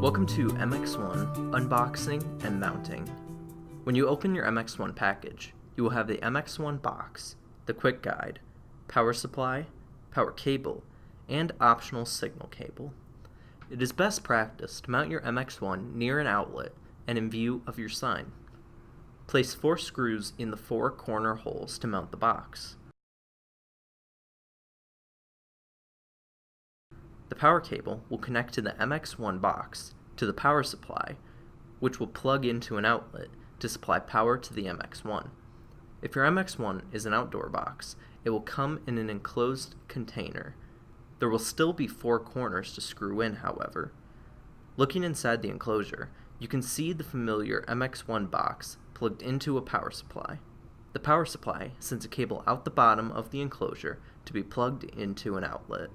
Welcome to MX-1 Unboxing and Mounting. When you open your MX-1 package, you will have the MX-1 box, the quick guide, power supply, power cable, and optional signal cable. It is best practice to mount your MX-1 near an outlet and in view of your sign. Place 4 screws in the 4 corner holes to mount the box. The power cable will connect to the MX-1 box to the power supply, which will plug into an outlet to supply power to the MX-1. If your MX-1 is an outdoor box, it will come in an enclosed container. There will still be 4 corners to screw in, however. Looking inside the enclosure, you can see the familiar MX-1 box plugged into a power supply. The power supply sends a cable out the bottom of the enclosure to be plugged into an outlet.